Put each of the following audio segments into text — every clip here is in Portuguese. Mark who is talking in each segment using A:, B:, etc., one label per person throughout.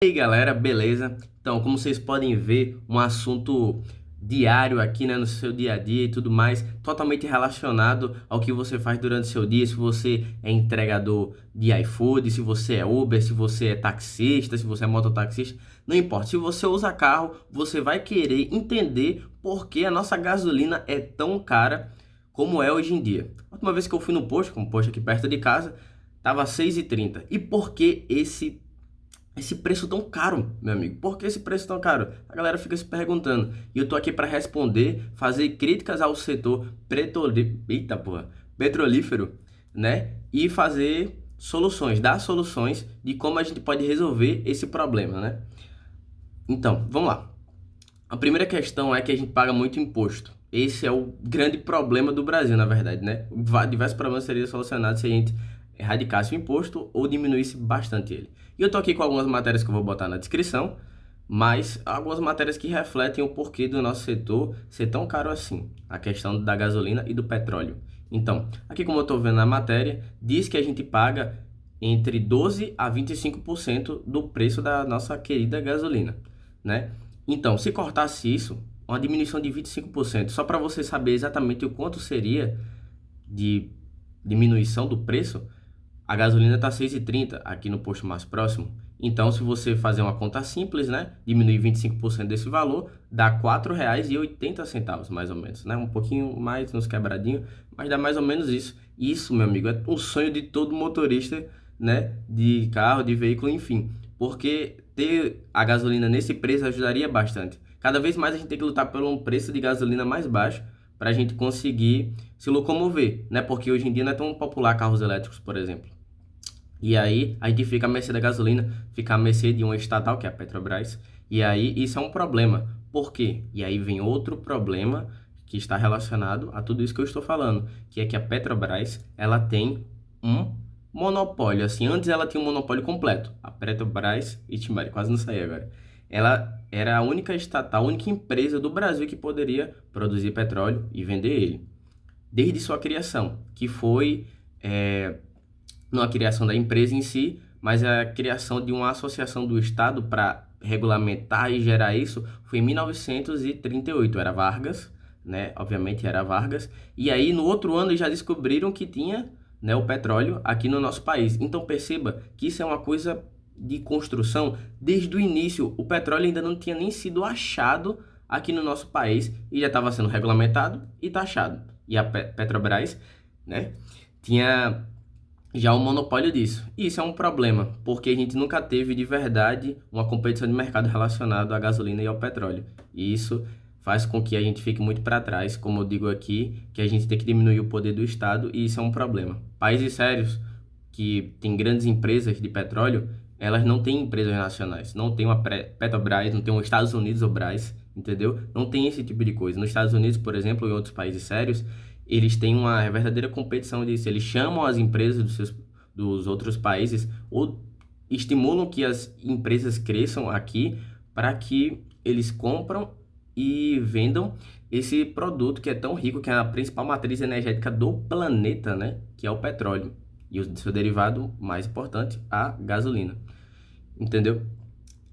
A: E aí galera, beleza? Então, como vocês podem ver, um assunto diário aqui, né, no seu dia a dia e tudo mais, totalmente relacionado ao que você faz durante o seu dia, se você é entregador de iFood, se você é Uber, se você é taxista, se você é mototaxista, não importa. Se você usa carro, você vai querer entender por que a nossa gasolina é tão cara como é hoje em dia. A última vez que eu fui no posto, como posto aqui perto de casa, tava 6,30. E por que esse preço tão caro, meu amigo? Por que esse preço tão caro? A galera fica se perguntando. E eu tô aqui para responder, fazer críticas ao setor petrolífero, né? E fazer soluções, dar soluções de como a gente pode resolver esse problema, né? Então, vamos lá. A primeira questão é que a gente paga muito imposto. Esse é o grande problema do Brasil, na verdade, né? Diversos problemas seriam solucionados se a gente erradicasse o imposto ou diminuísse bastante ele. E eu tô aqui com algumas matérias que eu vou botar na descrição, mas algumas matérias que refletem o porquê do nosso setor ser tão caro assim. A questão da gasolina e do petróleo. Então, aqui como eu tô vendo na matéria, diz que a gente paga entre 12 a 25% do preço da nossa querida gasolina, né? Então, se cortasse isso, uma diminuição de 25%, só para você saber exatamente o quanto seria de diminuição do preço, a gasolina está 6,30 aqui no posto mais próximo. Então, se você fazer uma conta simples, né, diminuir 25% desse valor, dá R$ 4,80, mais ou menos, né? Um pouquinho mais nos quebradinhos, mas dá mais ou menos isso. Isso, meu amigo, é um sonho de todo motorista, né, de carro, de veículo, enfim. Porque ter a gasolina nesse preço ajudaria bastante. Cada vez mais a gente tem que lutar por um preço de gasolina mais baixo para a gente conseguir se locomover, né? Porque hoje em dia não é tão popular carros elétricos, por exemplo. E aí a gente fica à mercê da gasolina, fica à mercê de uma estatal, que é a Petrobras. E aí isso é um problema. Por quê? E aí vem outro problema que está relacionado a tudo isso que eu estou falando, que é que a Petrobras, ela tem um monopólio. Assim, antes ela tinha um monopólio completo. A Petrobras, ixi, Maria, quase não saí agora. Ela era a única estatal, a única empresa do Brasil que poderia produzir petróleo e vender ele. Desde sua criação, que foi não a criação da empresa em si, mas a criação de uma associação do Estado para regulamentar e gerar isso foi em 1938. Era Vargas, né? Obviamente era Vargas. E aí no outro ano eles já descobriram que tinha, né, o petróleo aqui no nosso país. Então perceba que isso é uma coisa de construção desde o início. O petróleo ainda não tinha nem sido achado aqui no nosso país e já estava sendo regulamentado e taxado. E a Petrobras, né, tinha já o monopólio disso. E isso é um problema, porque a gente nunca teve de verdade uma competição de mercado relacionada à gasolina e ao petróleo. E isso faz com que a gente fique muito para trás, como eu digo aqui, que a gente tem que diminuir o poder do Estado, e isso é um problema. Países sérios que têm grandes empresas de petróleo, elas não têm empresas nacionais, não tem uma Petrobras, não tem um Estados Unidos ou Brás, entendeu? Não tem esse tipo de coisa. Nos Estados Unidos, por exemplo, e em outros países sérios, eles têm uma verdadeira competição disso. Eles chamam as empresas dos outros países ou estimulam que as empresas cresçam aqui para que eles compram e vendam esse produto que é tão rico, que é a principal matriz energética do planeta, né? Que é o petróleo. E o seu derivado mais importante, a gasolina. Entendeu?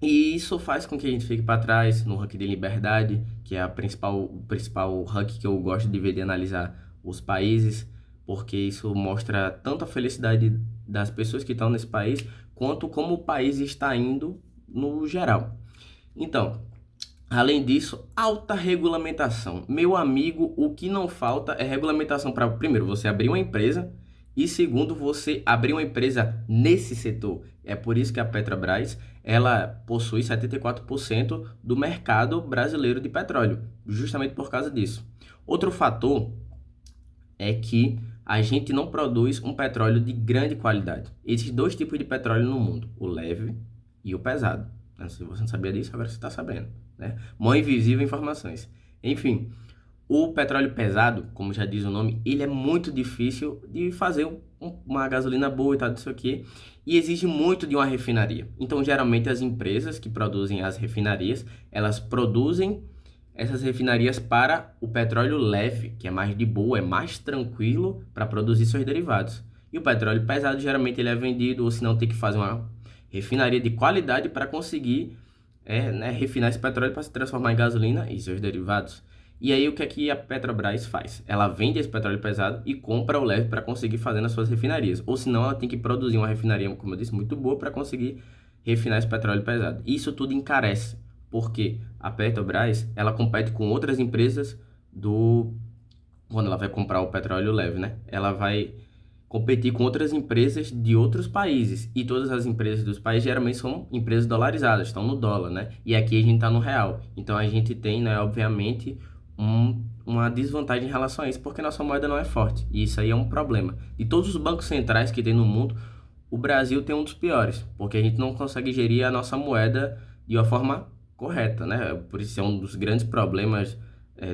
A: E isso faz com que a gente fique para trás no ranking de liberdade, que é o principal ranking que eu gosto de ver, de analisar os países, porque isso mostra tanto a felicidade das pessoas que estão nesse país, quanto como o país está indo no geral. Então, além disso, alta regulamentação. Meu amigo, o que não falta é regulamentação para, primeiro, você abrir uma empresa e, segundo, você abrir uma empresa nesse setor. É por isso que a Petrobras, ela possui 74% do mercado brasileiro de petróleo, justamente por causa disso. Outro fator é que a gente não produz um petróleo de grande qualidade. Existem dois tipos de petróleo no mundo, o leve e o pesado. Se você não sabia disso, agora você está sabendo, né? Mão invisível informações. Enfim, o petróleo pesado, como já diz o nome, ele é muito difícil de fazer uma gasolina boa e tal, disso aqui, e exige muito de uma refinaria. Então, geralmente, as empresas que produzem as refinarias, elas produzem essas refinarias para o petróleo leve, que é mais de boa, é mais tranquilo para produzir seus derivados. E o petróleo pesado, geralmente, ele é vendido, ou se não, tem que fazer uma refinaria de qualidade para conseguir né, refinar esse petróleo para se transformar em gasolina e seus derivados. E aí o que é que a Petrobras faz? Ela vende esse petróleo pesado e compra o leve para conseguir fazer nas suas refinarias. Ou senão ela tem que produzir uma refinaria, como eu disse, muito boa para conseguir refinar esse petróleo pesado. Isso tudo encarece, porque a Petrobras, ela compete com outras empresas quando ela vai comprar o petróleo leve, né? Ela vai competir com outras empresas de outros países. E todas as empresas dos países geralmente são empresas dolarizadas, estão no dólar, né? E aqui a gente está no real. Então a gente tem, né, obviamente, uma desvantagem em relação a isso, porque nossa moeda não é forte. E isso aí é um problema. De todos os bancos centrais que tem no mundo, o Brasil tem um dos piores, porque a gente não consegue gerir a nossa moeda de uma forma correta, né? Por isso é um dos grandes problemas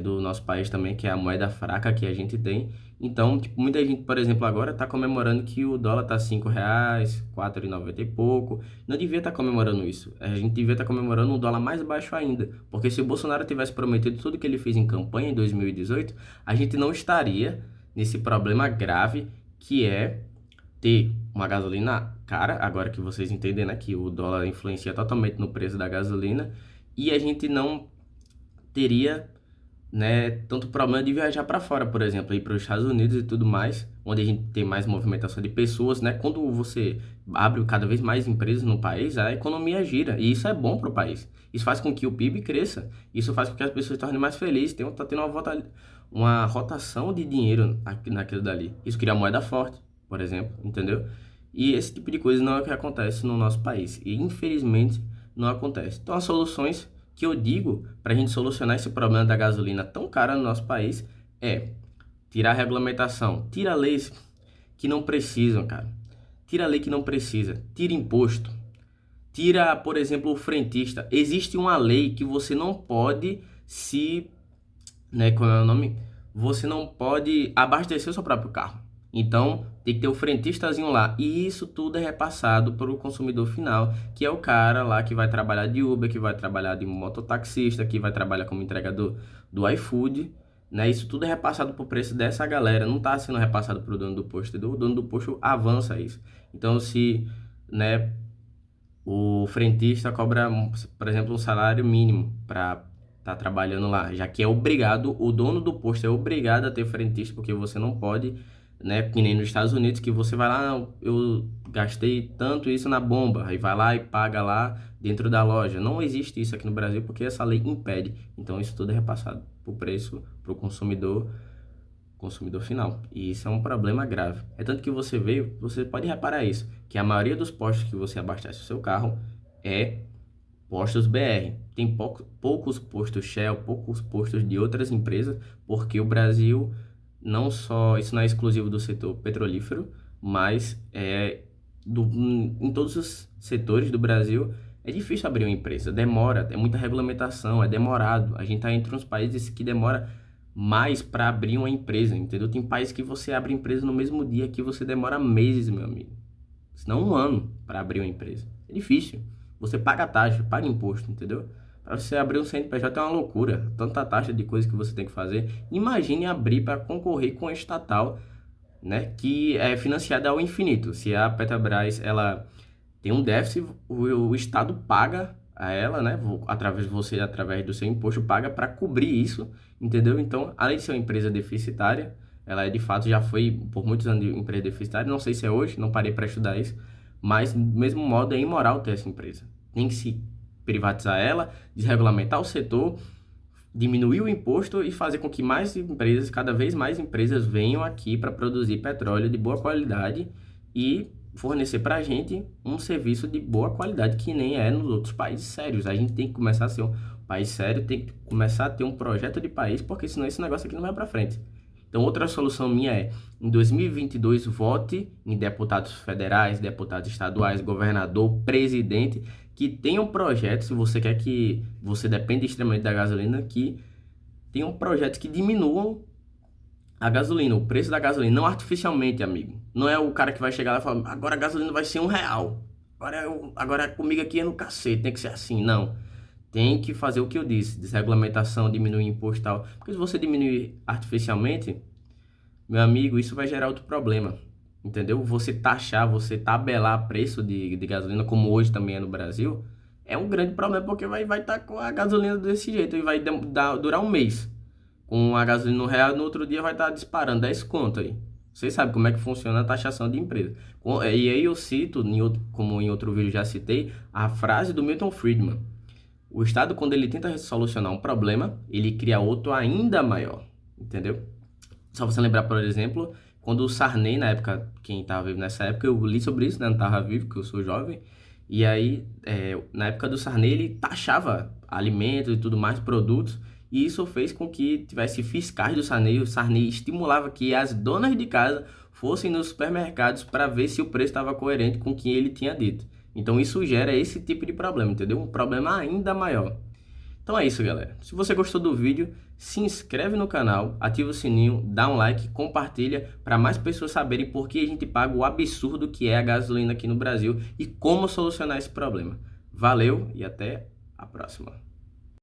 A: do nosso país também, que é a moeda fraca que a gente tem. Então, tipo, muita gente, por exemplo, agora está comemorando que o dólar tá R$ 5, 4,90 e pouco. Não devia estar comemorando isso. A gente devia estar comemorando um dólar mais baixo ainda. Porque se o Bolsonaro tivesse prometido tudo que ele fez em campanha em 2018, a gente não estaria nesse problema grave que é ter uma gasolina cara, agora que vocês entendem, né, que o dólar influencia totalmente no preço da gasolina, e a gente não teria, né, tanto problema de viajar para fora, por exemplo, ir para os Estados Unidos e tudo mais, onde a gente tem mais movimentação de pessoas, né? Quando você abre cada vez mais empresas no país, a economia gira, e isso é bom para o país. Isso faz com que o PIB cresça, isso faz com que as pessoas se tornem mais felizes, tá tendo uma rotação de dinheiro naquilo dali. Isso cria moeda forte, por exemplo, entendeu? E esse tipo de coisa não é o que acontece no nosso país, e infelizmente não acontece. Então, as soluções que eu digo para a gente solucionar esse problema da gasolina tão cara no nosso país é tirar a regulamentação, tira leis que não precisam, cara. Tira a lei que não precisa, tira imposto, tira, por exemplo, o frentista. Existe uma lei que você não pode né, como é o nome? Você não pode abastecer o seu próprio carro. Então, tem que ter o frentistazinho lá. E isso tudo é repassado para o consumidor final, que é o cara lá que vai trabalhar de Uber, que vai trabalhar de mototaxista, que vai trabalhar como entregador do iFood, né? Isso tudo é repassado para o preço dessa galera. Não está sendo repassado para o dono do posto. O dono do posto avança isso. Então, se, né, o frentista cobra, por exemplo, um salário mínimo para tá trabalhando lá, já que é obrigado, o dono do posto é obrigado a ter frentista, porque você não pode, né, que nem nos Estados Unidos, que você vai lá, eu gastei tanto isso na bomba, aí vai lá e paga lá dentro da loja. Não existe isso aqui no Brasil, porque essa lei impede. Então isso tudo é repassado pro preço, pro consumidor final. E isso é um problema grave. É tanto que você pode reparar isso, que a maioria dos postos que você abastece o seu carro é postos BR. Tem poucos postos Shell, poucos postos de outras empresas, porque o Brasil isso não é exclusivo do setor petrolífero, mas em todos os setores do Brasil é difícil abrir uma empresa, demora, é muita regulamentação, é demorado. A gente está entre uns países que demora mais para abrir uma empresa, entendeu? Tem países que você abre empresa no mesmo dia, que você demora meses, meu amigo. Senão um ano para abrir uma empresa. É difícil. Você paga taxa, paga imposto, entendeu? Para você abrir um CNPJ é uma loucura. Tanta taxa de coisa que você tem que fazer. Imagine abrir para concorrer com a estatal, né, que é financiada ao infinito. Se a Petrobras ela tem um déficit, o Estado paga a ela, né, através do seu imposto, paga para cobrir isso, entendeu? Então, além de ser uma empresa deficitária, ela de fato já foi por muitos anos de empresa deficitária, não sei se é hoje, não parei para estudar isso, mas do mesmo modo é imoral ter essa empresa. Tem que se privatizar ela, desregulamentar o setor, diminuir o imposto e fazer com que mais empresas, cada vez mais empresas venham aqui para produzir petróleo de boa qualidade e fornecer para a gente um serviço de boa qualidade que nem é nos outros países sérios. A gente tem que começar a ser um país sério, tem que começar a ter um projeto de país, porque senão esse negócio aqui não vai para frente. Então, outra solução minha é, em 2022, vote em deputados federais, deputados estaduais, governador, presidente, que tenham projetos, se você quer que você dependa extremamente da gasolina, que tenham projetos que diminuam a gasolina, o preço da gasolina, não artificialmente, amigo. Não é o cara que vai chegar lá e falar, agora a gasolina vai ser R$ 1. Agora comigo aqui é no cacete, tem que ser assim. Não. Tem que fazer o que eu disse, desregulamentação, diminuir imposto e tal. Porque se você diminuir artificialmente, meu amigo, isso vai gerar outro problema. entendeu? Você taxar, você tabelar preço de gasolina, como hoje também é no Brasil, é um grande problema, porque vai estar com a gasolina desse jeito e vai durar um mês. Com a gasolina no real, no outro dia vai estar disparando 10 conto aí. Vocês sabem como é que funciona a taxação de empresa. E aí eu cito, como em outro vídeo já citei, a frase do Milton Friedman. O Estado, quando ele tenta solucionar um problema, ele cria outro ainda maior, entendeu? Só você lembrar, por exemplo, quando o Sarney, na época, quem estava vivo nessa época, eu li sobre isso, né? Não estava vivo, porque eu sou jovem. E aí, na época do Sarney, ele taxava alimentos e tudo mais, produtos, e isso fez com que tivesse fiscais do Sarney. O Sarney estimulava que as donas de casa fossem nos supermercados para ver se o preço estava coerente com o que ele tinha dito. Então isso gera esse tipo de problema, entendeu? Um problema ainda maior. Então é isso, galera. Se você gostou do vídeo, se inscreve no canal, ativa o sininho, dá um like, compartilha para mais pessoas saberem por que a gente paga o absurdo que é a gasolina aqui no Brasil e como solucionar esse problema. Valeu e até a próxima.